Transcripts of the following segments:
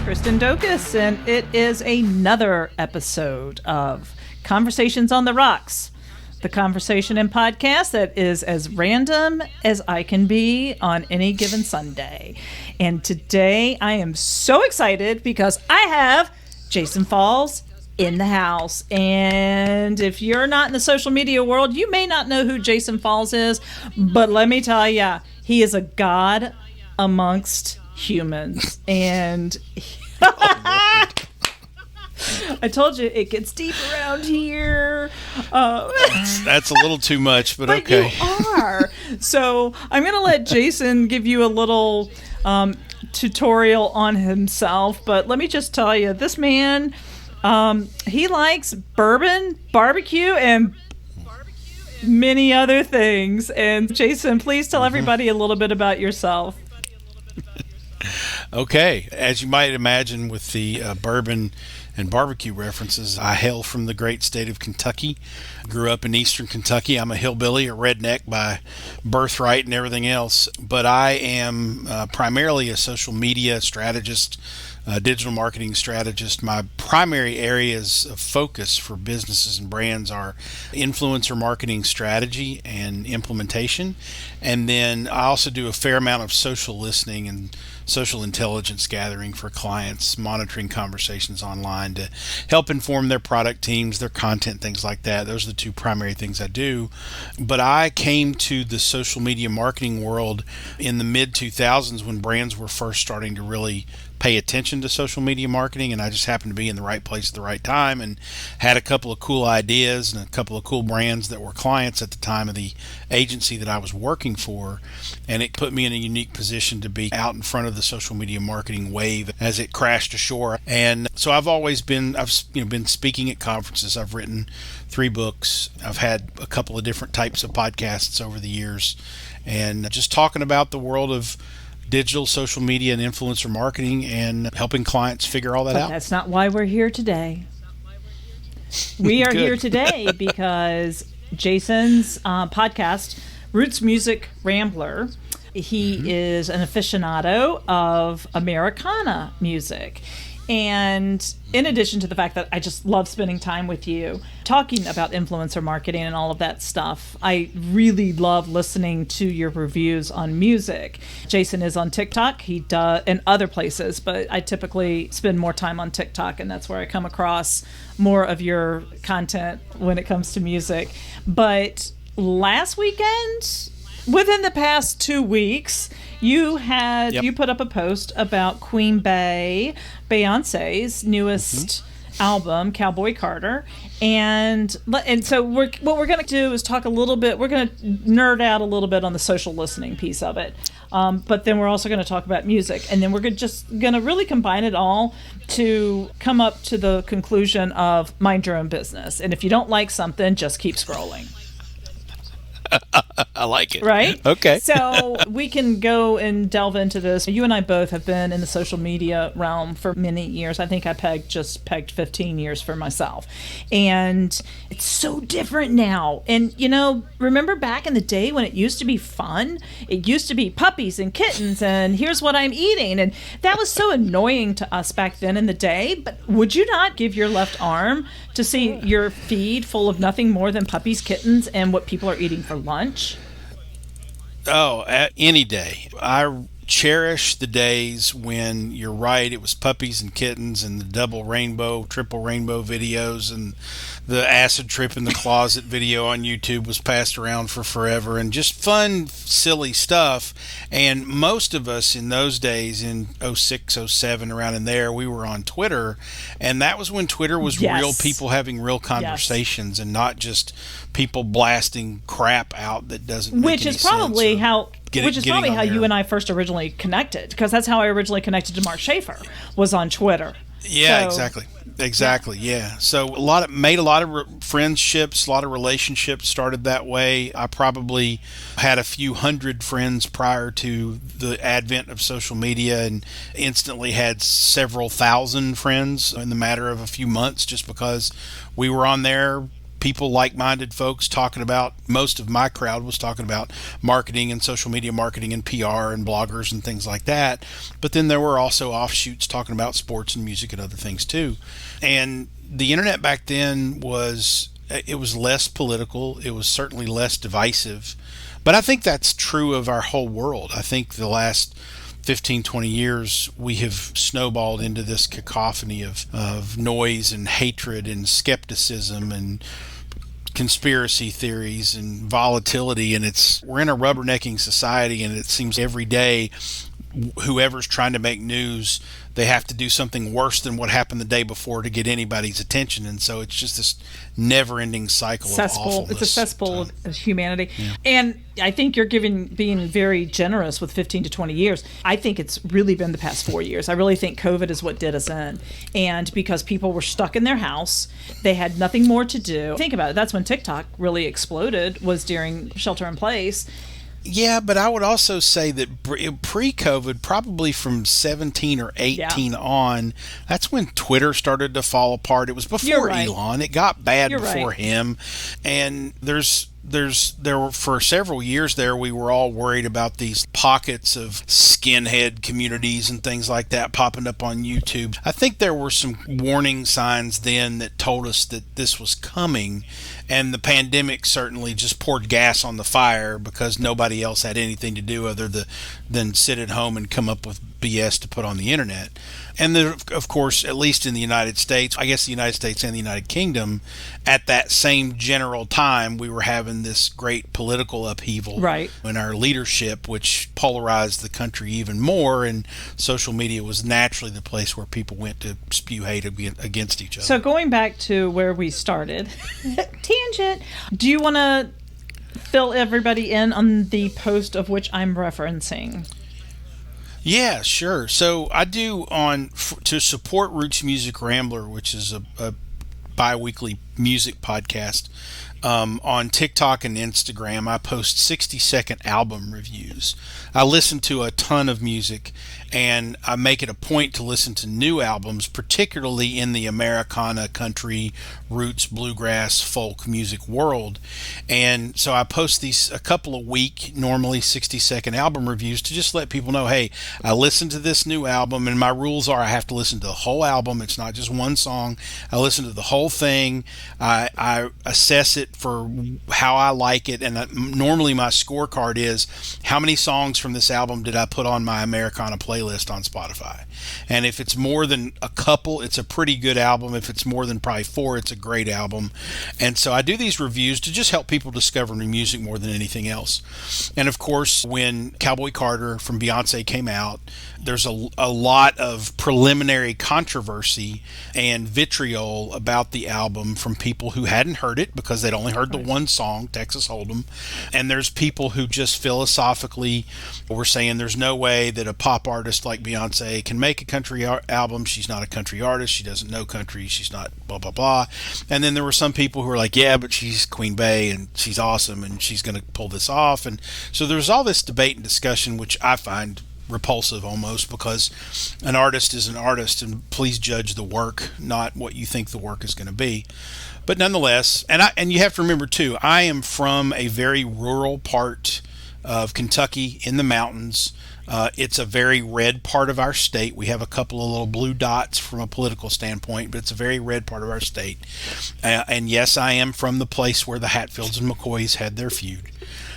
Kristen Dokas, and it is another episode of Conversations on the Rocks, the conversation and podcast that is as random as I can be on any given Sunday. And today I am so excited because I have Jason Falls in the house. And if you're not in the social media world, you may not know who Jason Falls is, but let me tell you, he is a god amongst humans. And I told you it gets deep around here. That's a little too much, but okay. You are. So I'm going to let Jason give you a little tutorial on himself. But let me just tell you, this man, he likes bourbon, barbecue, and many other things. And Jason, please tell everybody a little bit about yourself. Okay. As you might imagine with the bourbon and barbecue references, I hail from the great state of Kentucky. Grew up in eastern Kentucky. I'm a hillbilly, a redneck by birthright and everything else. But I am primarily a social media strategist, digital marketing strategist. My primary areas of focus for businesses and brands are influencer marketing strategy and implementation. And then I also do a fair amount of social listening and social intelligence gathering for clients, monitoring conversations online to help inform their product teams, their content, things like that. Those are the two primary things I do. But I came to the social media marketing world in the mid-2000s when brands were first starting to really pay attention to social media marketing, and I just happened to be in the right place at the right time and had a couple of cool ideas and a couple of cool brands that were clients at the time of the agency that I was working for, and it put me in a unique position to be out in front of the social media marketing wave as it crashed ashore. And so I've been speaking at conferences. I've written 3 books. I've had a couple of different types of podcasts over the years, and just talking about the world of digital, social media, and influencer marketing and helping clients figure all that out. That's not why we're here today. We are here today because Jason's podcast, Roots Music Rambler, he is an aficionado of Americana music. And in addition to the fact that I just love spending time with you, talking about influencer marketing and all of that stuff, I really love listening to your reviews on music. Jason is on TikTok, he does, and other places, but I typically spend more time on TikTok, and that's where I come across more of your content when it comes to music. But last weekend, within the past 2 weeks, you put up a post about Queen Beyonce's newest album, Cowboy Carter, and so what we're going to do is talk a little bit. We're going to nerd out a little bit on the social listening piece of it, but then we're also going to talk about music, and then we're just going to really combine it all to come up to the conclusion of mind your own business. And if you don't like something, just keep scrolling. I like it. Right? Okay. So we can go and delve into this. You and I both have been in the social media realm for many years. I think I pegged 15 years for myself. And it's so different now. And, remember back in the day when it used to be fun? It used to be puppies and kittens and here's what I'm eating. And that was so annoying to us back then in the day. But would you not give your left arm to see your feed full of nothing more than puppies, kittens, and what people are eating for lunch? Oh, any day. I cherish the days when, you're right, it was puppies and kittens and the double rainbow, triple rainbow videos, and the acid trip in the closet video on YouTube was passed around for forever, and just fun, silly stuff. And most of us in those days, in 06, 07, around in there, we were on Twitter, and that was when Twitter was real people having real conversations and not just people blasting crap out that doesn't make any sense. Which is probably how you and I first originally connected, because that's how I originally connected to Mark Schaefer, was on Twitter. Yeah, exactly. Yeah. So made a lot of friendships, a lot of relationships started that way. I probably had a few hundred friends prior to the advent of social media, and instantly had several thousand friends in the matter of a few months, just because we were on there people, like-minded folks talking about, most of my crowd was talking about marketing and social media marketing and PR and bloggers and things like that. But then there were also offshoots talking about sports and music and other things too. And the internet back then was less political. It was certainly less divisive. But I think that's true of our whole world. I think the last 15, 20 years, we have snowballed into this cacophony of noise and hatred and skepticism and conspiracy theories and volatility. And we're in a rubbernecking society, and it seems every day whoever's trying to make news, they have to do something worse than what happened the day before to get anybody's attention. And so it's just this never-ending cycle of awfulness. It's a cesspool of humanity. Yeah. And I think you're being very generous with 15 to 20 years. I think it's really been the past 4 years. I really think COVID is what did us in. And because people were stuck in their house, they had nothing more to do. Think about it. That's when TikTok really exploded, was during shelter in place. Yeah, but I would also say that pre-COVID, probably from 17 or 18 on, that's when Twitter started to fall apart. It was before Elon. It got bad before him. And there were, for several years there, we were all worried about these pockets of skinhead communities and things like that popping up on YouTube. I think there were some warning signs then that told us that this was coming, and the pandemic certainly just poured gas on the fire because nobody else had anything to do other than sit at home and come up with BS to put on the internet. And then, of course, at least in the United States, I guess the United States and the United Kingdom, at that same general time, we were having this great political upheaval in our leadership, which polarized the country even more. And social media was naturally the place where people went to spew hate against each other. So going back to where we started, tangent, do you want to fill everybody in on the post of which I'm referencing? Yeah, sure. So I do to support Roots Music Rambler, which is a bi-weekly music podcast. On TikTok and Instagram, I post 60-second album reviews. I listen to a ton of music, and I make it a point to listen to new albums, particularly in the Americana, country, roots, bluegrass, folk music world. And so I post these a couple a week, normally 60-second album reviews, to just let people know, hey, I listened to this new album, and my rules are I have to listen to the whole album. It's not just one song. I listen to the whole thing. I assess it for how I like it, and normally my scorecard is how many songs from this album did I put on my Americana playlist on Spotify. And if it's more than a couple, it's a pretty good album. If it's more than probably 4, it's a great album. And so I do these reviews to just help people discover new music more than anything else. And of course, when Cowboy Carter from Beyonce came out, there's a lot of preliminary controversy and vitriol about the album from people who hadn't heard it because they'd only heard the one song, Texas Hold'em. And there's people who just philosophically were saying there's no way that a pop artist like Beyonce can make a country album. She's not a country artist. She doesn't know country. She's not blah, blah, blah. And then there were some people who were like, yeah, but she's Queen Bey and she's awesome and she's going to pull this off. And so there's all this debate and discussion, which I find repulsive almost, because an artist is an artist, and please judge the work, not what you think the work is going to be. But nonetheless, and you have to remember too, I am from a very rural part of Kentucky in the mountains. It's a very red part of our state. We have a couple of little blue dots from a political standpoint, but it's a very red part of our state. And yes, I am from the place where the Hatfields and McCoys had their feud.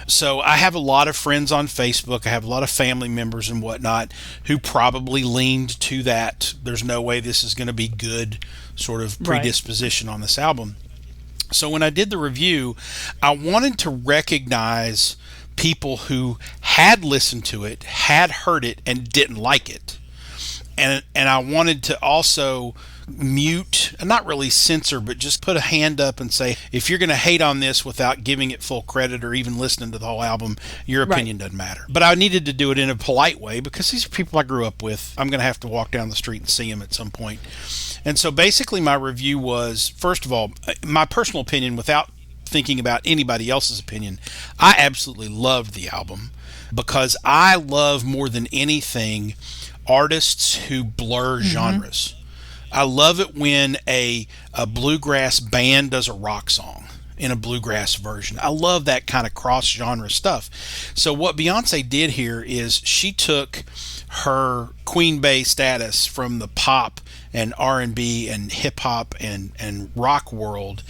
So I have a lot of friends on Facebook. I have a lot of family members and whatnot who probably leaned to that there's no way this is going to be good sort of predisposition on this album. So when I did the review, I wanted to recognize people who had listened to it, had heard it, and didn't like it. And I wanted to also mute, not really censor, but just put a hand up and say, if you're going to hate on this without giving it full credit or even listening to the whole album, your opinion doesn't matter. But I needed to do it in a polite way because these are people I grew up with. I'm going to have to walk down the street and see them at some point. And so basically my review was, first of all, my personal opinion without thinking about anybody else's opinion. I absolutely loved the album because I love more than anything artists who blur genres. I love it when a bluegrass band does a rock song in a bluegrass version. I love that kind of cross-genre stuff. So what Beyonce did here is she took her Queen Bey status from the pop and R&B and hip hop and rock world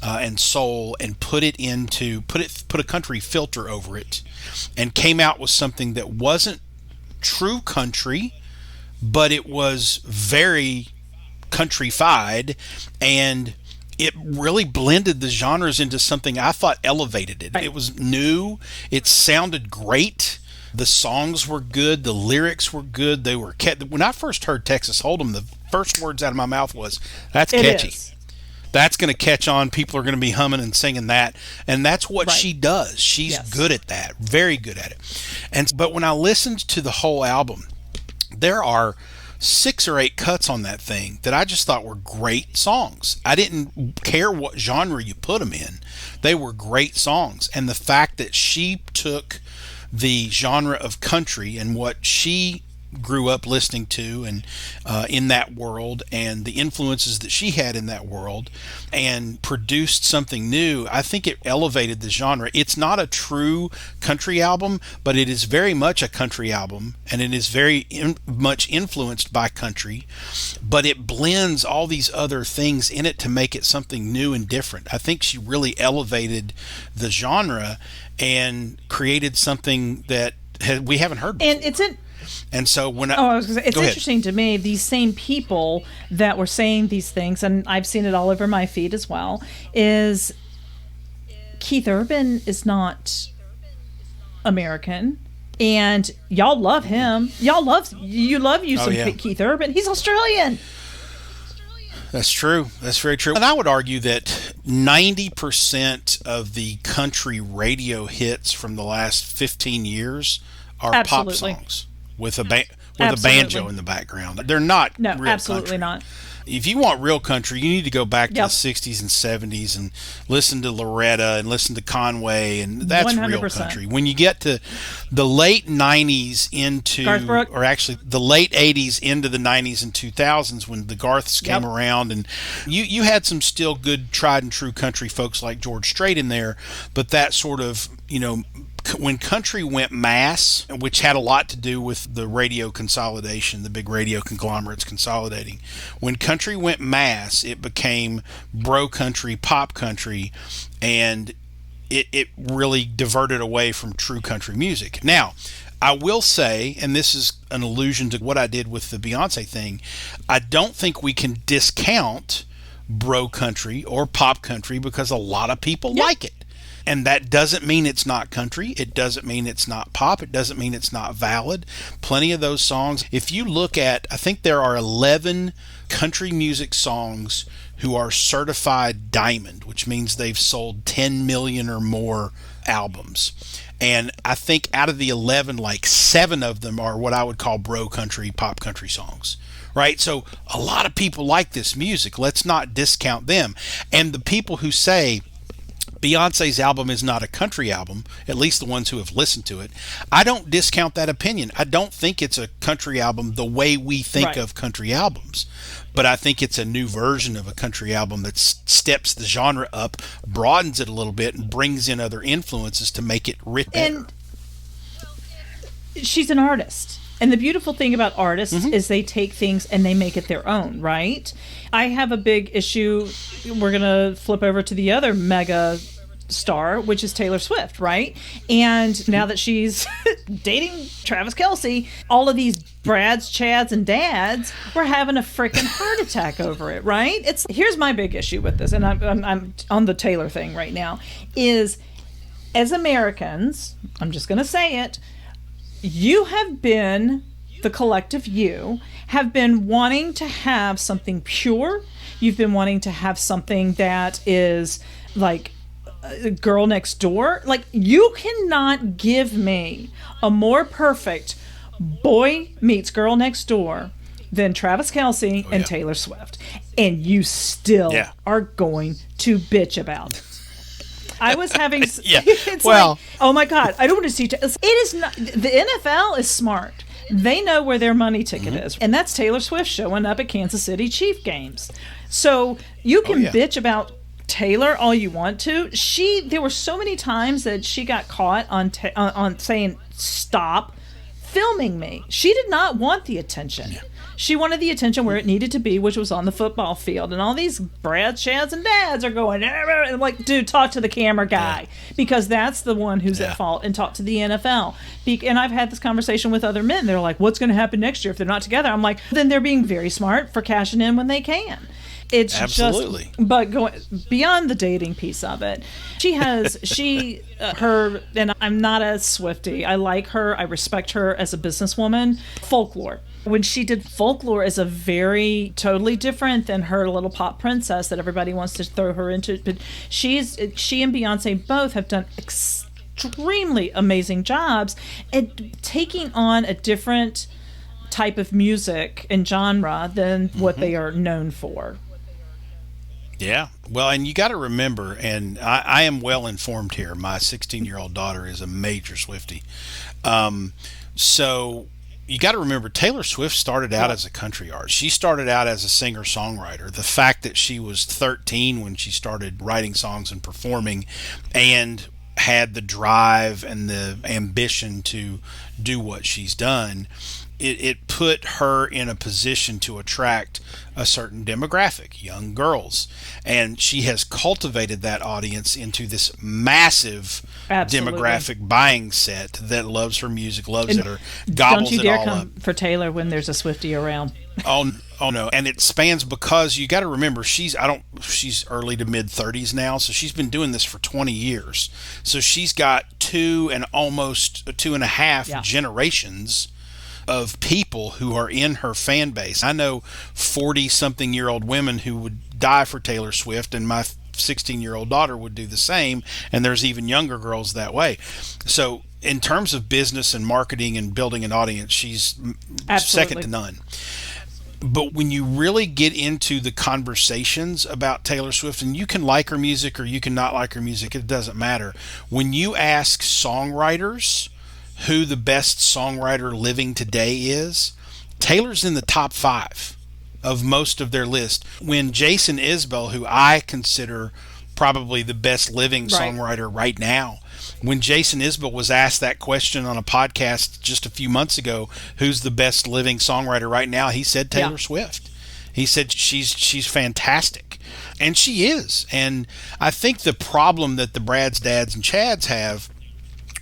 and soul, and put a country filter over it, and came out with something that wasn't true country, but it was very countryfied, and it really blended the genres into something I thought elevated it. Right. It was new. It sounded great. The songs were good. The lyrics were good. They were when I first heard Texas Hold'em, the first words out of my mouth was, "That's catchy. That's going to catch on. People are going to be humming and singing that." And that's what she does. She's good at that. Very good at it. But when I listened to the whole album, there are 6 or 8 cuts on that thing that I just thought were great songs. I didn't care what genre you put them in. They were great songs. And the fact that she took the genre of country and what she grew up listening to and in that world, and the influences that she had in that world, and produced something new, I think it elevated the genre. It's not a true country album, but it is very much a country album, and it is very much influenced by country, but it blends all these other things in it to make it something new and different. I think she really elevated the genre and created something that we haven't heard before. And so when I was gonna say, it's interesting to me, these same people that were saying these things, and I've seen it all over my feed as well, is Keith Urban is not American, and y'all love him. You love some Keith Urban. He's Australian. That's true. That's very true. And I would argue that 90% of the country radio hits from the last 15 years are pop songs with a banjo in the background. They're not real absolutely country. Not. If you want real country, you need to go back to the 60s and 70s and listen to Loretta and listen to Conway, and that's 100%. Real country. When you get to the late 90s or actually the late 80s into the 90s and 2000s, when the Garths came around, and you had some still good tried and true country folks like George Strait in there, but that sort of, when country went mass, which had a lot to do with the radio consolidation, the big radio conglomerates consolidating, when country went mass, it became bro country, pop country, and it really diverted away from true country music. Now, I will say, and this is an allusion to what I did with the Beyonce thing, I don't think we can discount bro country or pop country, because a lot of people like it. And that doesn't mean it's not country. It doesn't mean it's not pop. It doesn't mean it's not valid. Plenty of those songs. If you look at, I think there are 11 country music songs who are certified diamond, which means they've sold 10 million or more albums. And I think out of the 11, like 7 of them are what I would call bro country, pop country songs. Right? So a lot of people like this music. Let's not discount them. And the people who say Beyonce's album is not a country album, at least the ones who have listened to it, I don't discount that opinion. I don't think it's a country album the way we think of country albums, but I think it's a new version of a country album that steps the genre up, broadens it a little bit, and brings in other influences to make it rich better. And she's an artist. And the beautiful thing about artists is they take things and they make it their own, right? I have a big issue. We're going to flip over to the other mega star, which is Taylor Swift, right? And now that she's dating Travis Kelce, all of these Brads, Chads, and Dads were having a freaking heart attack over it, right? Here's my big issue with this, and I'm on the Taylor thing right now, is as Americans, I'm just going to say it, you have been, the collective you, have been wanting to have something pure. You've been wanting to have something that is like Girl Next Door. Like, you cannot give me a more perfect boy meets Girl Next Door than Travis Kelce and Taylor Swift. And you still are going to bitch about it. I was having it's like, oh my God, I don't want to see it is not, the NFL is smart. they know where their money ticket is. And that's Taylor Swift showing up at Kansas City Chief games. So you can bitch about Taylor all you want to. There were so many times that she got caught on saying, stop filming me. She did not want the attention. Yeah. She wanted the attention where it needed to be, which was on the football field. And all these Brads, Shads, and Dads are going, and I'm like, dude, talk to the camera guy. Yeah. Because that's the one who's at fault, and talk to the NFL. And I've had this conversation with other men. They're like, what's going to happen next year if they're not together? I'm like, then they're being very smart for cashing in when they can. It's absolutely. But going beyond the dating piece of it, her, and I'm not a Swiftie. I like her. I respect her as a businesswoman. Folklore. When she did Folklore is a very totally different than her little pop princess that everybody wants to throw her into. But she and Beyonce both have done extremely amazing jobs at taking on a different type of music and genre than what they are known for. Yeah. Well, and you got to remember, and I am well informed here. My 16-year-old daughter is a major Swiftie. So you got to remember, Taylor Swift started out as a country artist. She started out as a singer-songwriter. The fact that she was 13 when she started writing songs and performing, and had the drive and the ambition to do what she's done, it put her in a position to attract a certain demographic, young girls. And she has cultivated that audience into this massive demographic buying set that loves her music, loves it, or gobbles it all up. Don't you dare come for Taylor when there's a Swiftie around. Oh no. And it spans, because you got to remember, she's early to mid 30s now, so she's been doing this for 20 years. So she's got two and a half generations of people who are in her fan base. I know 40-something-year-old women who would die for Taylor Swift, and my 16-year-old daughter would do the same, and there's even younger girls that way. So in terms of business and marketing and building an audience, she's second to none. But when you really get into the conversations about Taylor Swift, and you can like her music or you can not like her music, it doesn't matter. When you ask songwriters who the best songwriter living today is, Taylor's in the top 5 of most of their list. When Jason Isbell, who I consider probably the best living songwriter right now, when Jason Isbell was asked that question on a podcast just a few months ago, who's the best living songwriter right now, he said Taylor Swift. He said she's fantastic. And she is. And I think the problem that the Brads, Dads, and Chads have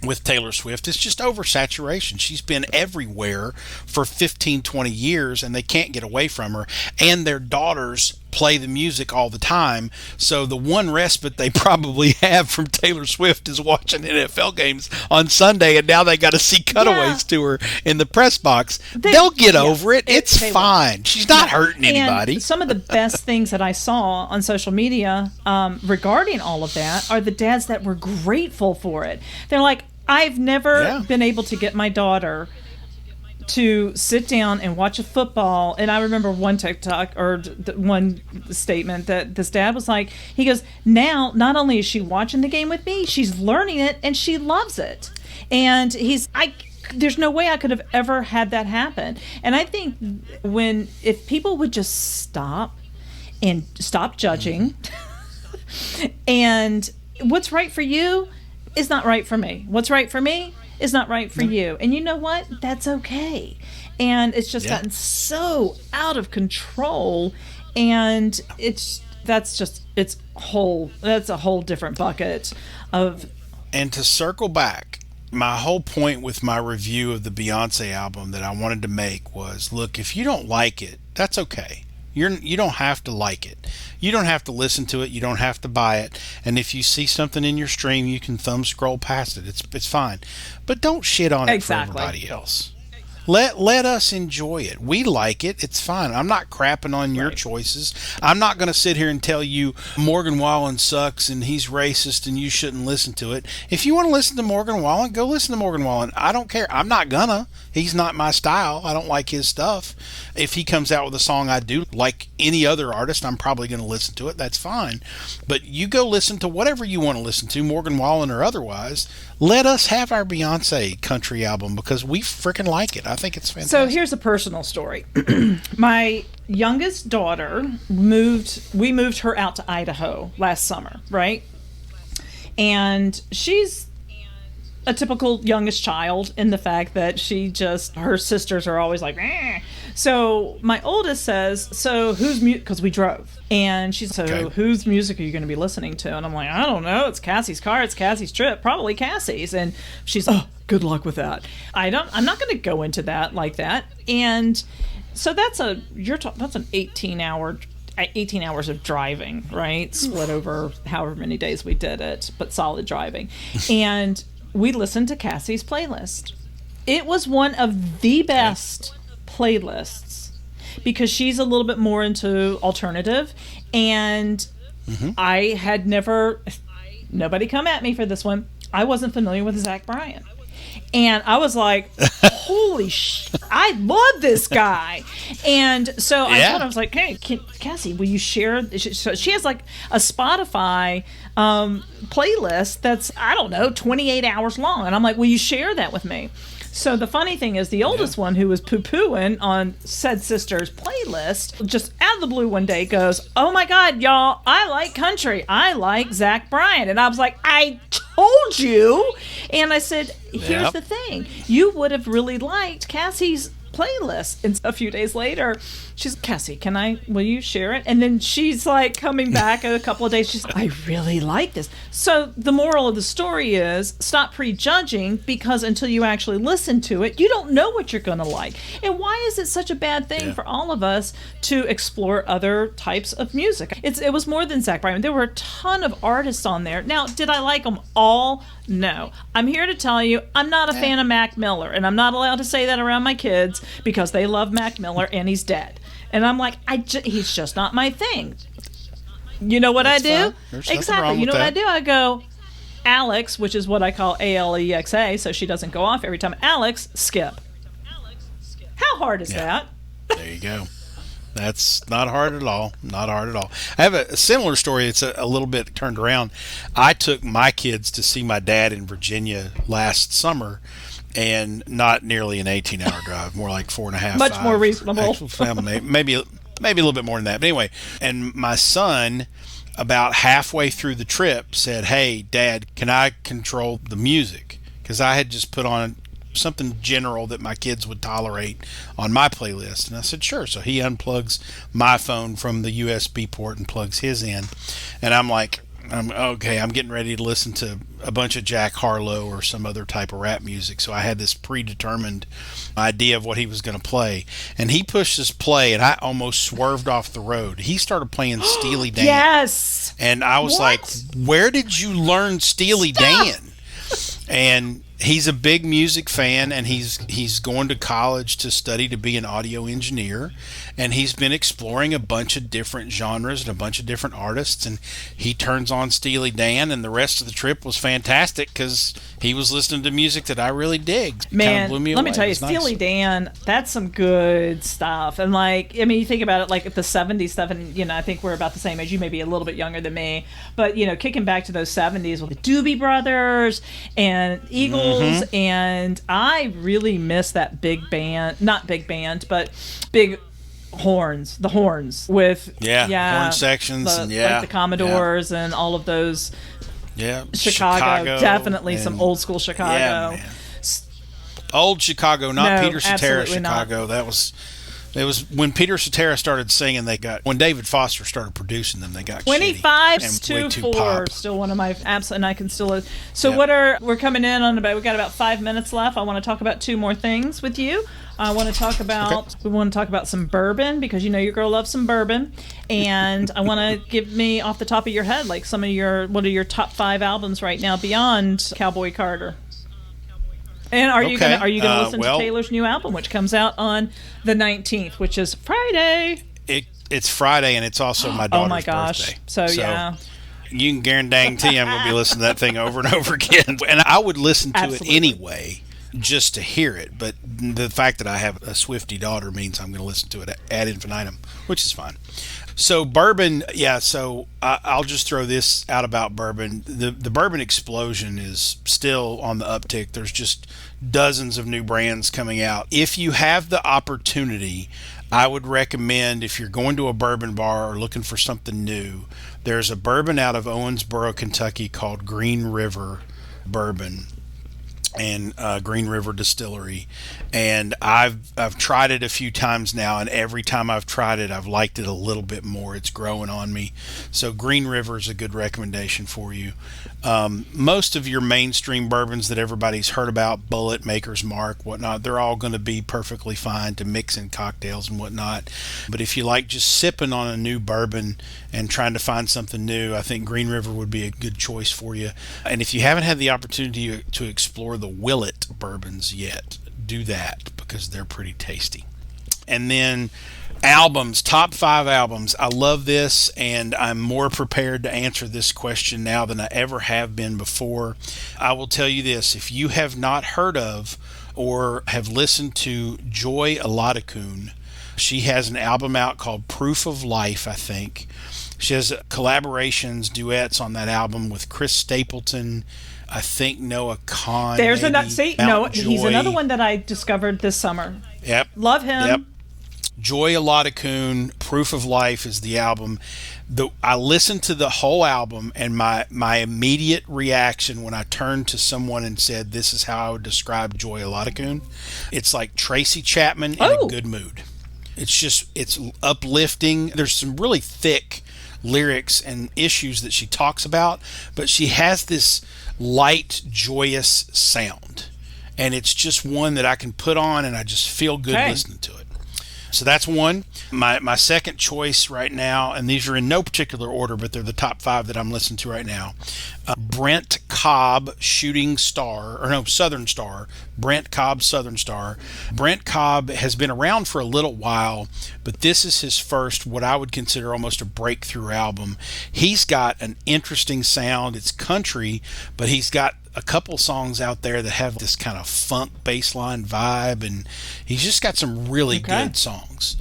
with Taylor Swift is just oversaturation. She's been everywhere for 15, 20 years, and they can't get away from her. And their daughters play the music all the time. So the one respite they probably have from Taylor Swift is watching NFL games on Sunday, and now they got to see cutaways to her in the press box. They'll get over it. It's fine. She's not hurting anybody. And some of the best things that I saw on social media regarding all of that are the dads that were grateful for it. They're like, I've never been able to get my daughter to sit down and watch a football. And I remember one TikTok or one statement that this dad was like, he goes, now not only is she watching the game with me, she's learning it and she loves it. And there's no way I could have ever had that happen. And I think if people would just stop judging and what's right for you is not right for me. What's right for me is not right for you. And you know what? That's okay. And it's just gotten so out of control, and that's a whole different bucket of. And to circle back, my whole point with my review of the Beyonce album that I wanted to make was, look, if you don't like it, that's okay. You don't have to like it. You don't have to listen to it. You don't have to buy it. And if you see something in your stream, you can thumb scroll past it. It's fine. But don't shit on it for everybody else. Let us enjoy it. We like it. It's fine. I'm not crapping on your choices. I'm not going to sit here and tell you Morgan Wallen sucks and he's racist and you shouldn't listen to it. If you want to listen to Morgan Wallen, go listen to Morgan Wallen. I don't care. I'm not gonna. He's not my style. I don't like his stuff. If he comes out with a song I do, like any other artist, I'm probably going to listen to it. That's fine. But you go listen to whatever you want to listen to, Morgan Wallen or otherwise. Let us have our Beyonce country album because we freaking like it. I think it's fantastic. So here's a personal story. My youngest daughter we moved her out to Idaho last summer, right? And she's a typical youngest child in the fact that her sisters are always like, eh. So my oldest says, so who's because we drove. And she's so whose music are you going to be listening to? And I'm like, I don't know. It's Cassie's car. It's Cassie's trip. Probably Cassie's. And she's like, oh, good luck with that. I'm not going to go into that like that. And so that's an 18 hours of driving, right? Split over however many days we did it, but solid driving. And we listened to Cassie's playlist. It was one of the best playlists because she's a little bit more into alternative, and I had nobody come at me for this one. I wasn't familiar with Zach Bryan. And I was like, holy I love this guy. And so I was like, hey, Cassie, will you share? So she has like a Spotify playlist that's, I don't know, 28 hours long. And I'm like, will you share that with me? So the funny thing is the oldest one, who was poo-pooing on said sister's playlist, just out of the blue one day goes, oh my God, y'all, I like country. I like Zach Bryan. And I was like, I told you. And I said, here's the thing. You would have really liked Cassie's playlist. And a few days later, she's, Cassie, will you share it? And then she's like coming back in a couple of days. She's like, I really like this. So the moral of the story is stop prejudging, because until you actually listen to it, you don't know what you're going to like. And why is it such a bad thing for all of us to explore other types of music? It was more than Zach Bryan. There were a ton of artists on there. Now, did I like them all? No. I'm here to tell you, I'm not a fan of Mac Miller, and I'm not allowed to say that around my kids because they love Mac Miller and he's dead. And I'm like, he's just not my thing. You know what I do? Exactly. You know what I do? I go, Alex, which is what I call Alexa, so she doesn't go off every time. Alex, skip. How hard is that? There you go. That's not hard at all. Not hard at all. I have a similar story. It's a little bit turned around. I took my kids to see my dad in Virginia last summer, and not nearly an 18-hour drive, more like 4.5. Much more reasonable. Maybe a little bit more than that. But anyway, and my son, about halfway through the trip, said, hey, Dad, can I control the music? Because I had just put on something general that my kids would tolerate on my playlist. And I said, sure. So he unplugs my phone from the USB port and plugs his in. And I'm like, I'm getting ready to listen to a bunch of Jack Harlow or some other type of rap music. So I had this predetermined idea of what he was going to play. And he pushed his play, and I almost swerved off the road. He started playing Steely Dan. Yes. And I was like, where did you learn Steely Dan? And he's a big music fan, and he's going to college to study to be an audio engineer, and he's been exploring a bunch of different genres and a bunch of different artists, and he turns on Steely Dan, and the rest of the trip was fantastic because he was listening to music that I really dig. Man, blew me let away. me tell you, Steely Dan, that's some good stuff. And you think about it, like the 70s, I think we're about the same age. You may be a little bit younger than me, but kicking back to those 70s with the Doobie Brothers and Eagles. Mm-hmm. And I really miss that big band, not big band, but big horns, the horns with horn sections, like the Commodores and all of those. Yeah, Chicago, definitely some old school Chicago. Yeah, old Chicago, not Peter Cetera Chicago. Not. That was. It was when Peter Cetera started singing. When David Foster started producing them, they got 25-4. Still one of my apps, and I can still. So we're coming in on about. We got about 5 minutes left. I want to talk about two more things with you. I want to talk about. We want to talk about some bourbon because your girl loves some bourbon, and I want to give me off the top of your head like what are your top 5 albums right now beyond Cowboy Carter. And are you gonna listen to Taylor's new album, which comes out on the 19th, which is Friday? It's Friday, and it's also my daughter's birthday. So yeah. You can guarantee I'm going to be listening to that thing over and over again. And I would listen to it anyway just to hear it. But the fact that I have a Swiftie daughter means I'm going to listen to it ad infinitum, which is fine. So bourbon, yeah. So I'll just throw this out about bourbon. The bourbon explosion is still on the uptick. There's just dozens of new brands coming out. If you have the opportunity, I would recommend, if you're going to a bourbon bar or looking for something new, there's a bourbon out of Owensboro, Kentucky called Green River Bourbon, and Green River Distillery, and I've tried it a few times now, and every time I've tried it, I've liked it a little bit more. It's growing on me. So Green River is a good recommendation for you. Most of your mainstream bourbons that everybody's heard about, Bullet, Maker's Mark, whatnot, they're all going to be perfectly fine to mix in cocktails and whatnot. But if you like just sipping on a new bourbon and trying to find something new, I think Green River would be a good choice for you. And if you haven't had the opportunity to explore the Willet bourbons yet, do that, because they're pretty tasty. And then albums, top 5 albums. I love this, and I'm more prepared to answer this question now than I ever have been before. I will tell you this: if you have not heard of or have listened to Joy Aladakun, she has an album out called Proof of Life, I think. She has collaborations, duets on that album with Chris Stapleton, I think Noah Kahn. There's another. He's Joy. another one that I discovered this summer. Yep. Love him. Yep. Joy Aladakun, Proof of Life is the album. I listened to the whole album, and my immediate reaction when I turned to someone and said, "This is how I would describe Joy Aladakun," it's like Tracy Chapman in a good mood. It's uplifting. There's some really thick lyrics and issues that she talks about, but she has this light, joyous sound, and it's just one that I can put on and I just feel good listening to it. So that's one. My second choice right now, and these are in no particular order, but they're the top 5 that I'm listening to right now. Brent Cobb, Southern Star. Brent Cobb, Southern Star. Brent Cobb has been around for a little while, but this is his first, what I would consider almost a breakthrough album. He's got an interesting sound. It's country, but he's got a couple songs out there that have this kind of funk bassline vibe, and he's just got some really good songs.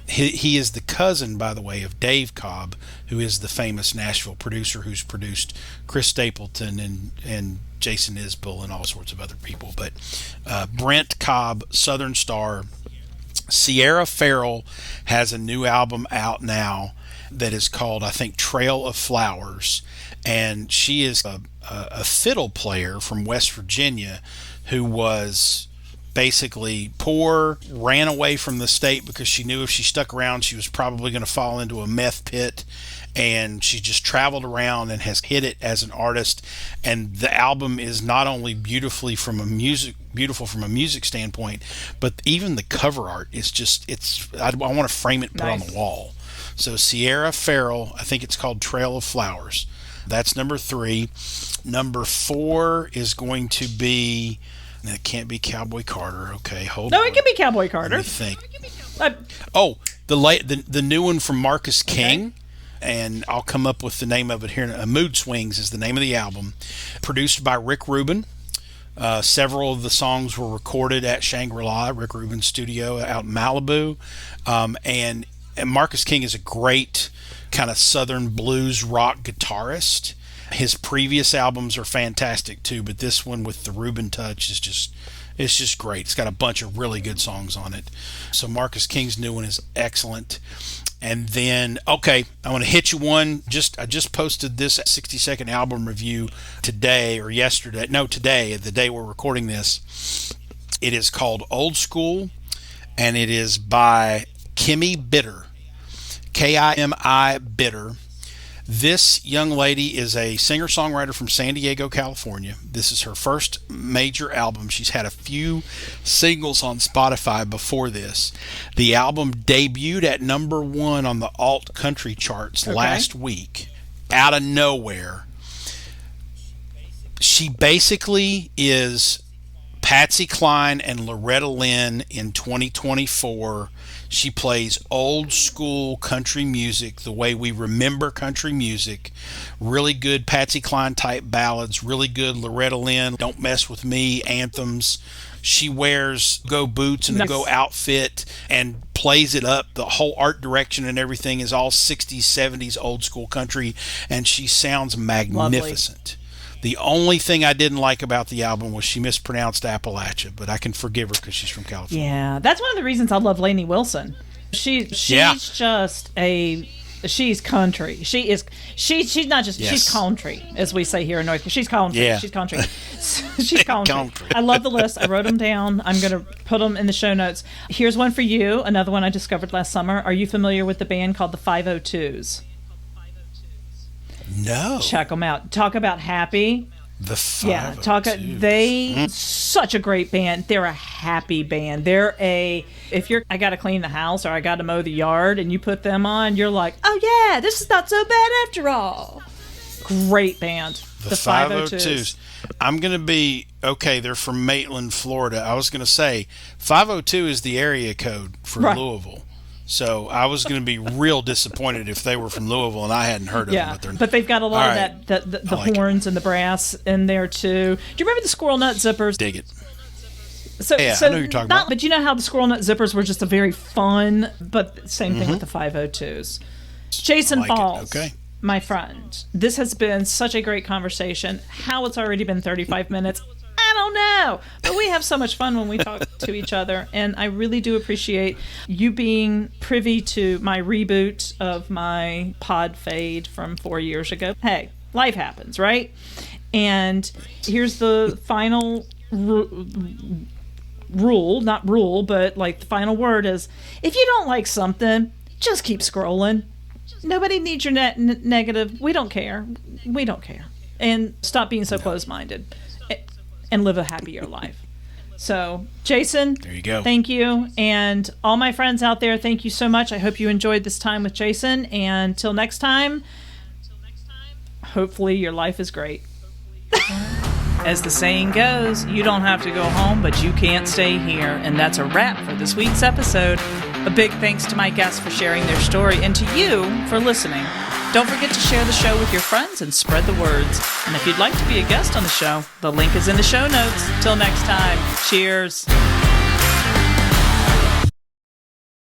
He is the cousin, by the way, of Dave Cobb, who is the famous Nashville producer who's produced Chris Stapleton and Jason Isbell and all sorts of other people. But Brent Cobb, Southern Star. Sierra Farrell has a new album out now that is called, I think, Trail of Flowers, and she is a fiddle player from West Virginia who was basically poor, ran away from the state because she knew if she stuck around she was probably going to fall into a meth pit, and she just traveled around and has hit it as an artist. And the album is not only beautiful from a music standpoint, but even the cover art is just, I want to frame it and put it on the wall. So Sierra Farrell, I think it's called Trail of Flowers. That's number 3. Number 4 is going to be, it can't be Cowboy Carter. Okay, hold on. No, it can be Cowboy Carter. Let me think. The new one from Marcus King, and I'll come up with the name of it here. Mood Swings is the name of the album, produced by Rick Rubin. Several of the songs were recorded at Shangri-La, Rick Rubin's studio out in Malibu, and Marcus King is a great kind of southern blues rock guitarist. His previous albums are fantastic too, but this one with the Rubin touch is just great. It's got a bunch of really good songs on it. So Marcus King's new one is excellent. And then, I want to hit you one. I just posted this 60-second album review today, the day we're recording this. It is called Old School, and it is by Kimmy Bitter, Kimi Bitter. This young lady is a singer-songwriter from San Diego, California. This is her first major album. She's had a few singles on Spotify before this. The album debuted at number 1 on the alt country charts last week, out of nowhere. She basically is Patsy Cline and Loretta Lynn in 2024. She plays old school country music the way we remember country music. Really good Patsy Cline type ballads, really good Loretta Lynn, Don't Mess With Me anthems. She wears go boots and a go outfit and plays it up. The whole art direction and everything is all 60s, 70s old school country, and she sounds magnificent. Lovely. The only thing I didn't like about the album was she mispronounced Appalachia, but I can forgive her because she's from California. Yeah, that's one of the reasons I love Lainey Wilson. She's just she's country. She's not just she's country, as we say here in North. She's country. Yeah. She's country. She's country. I love the list. I wrote them down. I'm going to put them in the show notes. Here's one for you. Another one I discovered last summer. Are you familiar with the band called the 502s? No. Check them out. Talk about happy. The 502s. They such a great band. They're a happy band. If I got to clean the house or I got to mow the yard and you put them on, you're like, oh yeah, this is not so bad after all. Great band. The 502s. I'm going to be okay. They're from Maitland, Florida. I was going to say 502 is the area code for Louisville. So I was going to be real disappointed if they were from Louisville and I hadn't heard of them. But they've got a lot of the horns and the brass in there too. Do you remember the squirrel nut zippers? Dig it. So I know you're talking about. But you know how the squirrel nut zippers were just a very fun, but same thing with the 502s. Jason Falls, my friend. This has been such a great conversation. How it's already been 35 minutes. I don't know, but we have so much fun when we talk to each other, and I really do appreciate you being privy to my reboot of my pod fade from 4 years ago. Hey, life happens, right? And here's the final rule, not rule, but like the final word is, if you don't like something, just keep scrolling. Nobody needs your negative. We don't care. We don't care. And stop being so closed-minded. And live a happier life. So, Jason, there you go. Thank you. And all my friends out there, thank you so much. I hope you enjoyed this time with Jason. And till next time, hopefully your life is great. As the saying goes, you don't have to go home, but you can't stay here. And that's a wrap for this week's episode. A big thanks to my guests for sharing their story and to you for listening. Don't forget to share the show with your friends and spread the words. And if you'd like to be a guest on the show, the link is in the show notes. Till next time, cheers.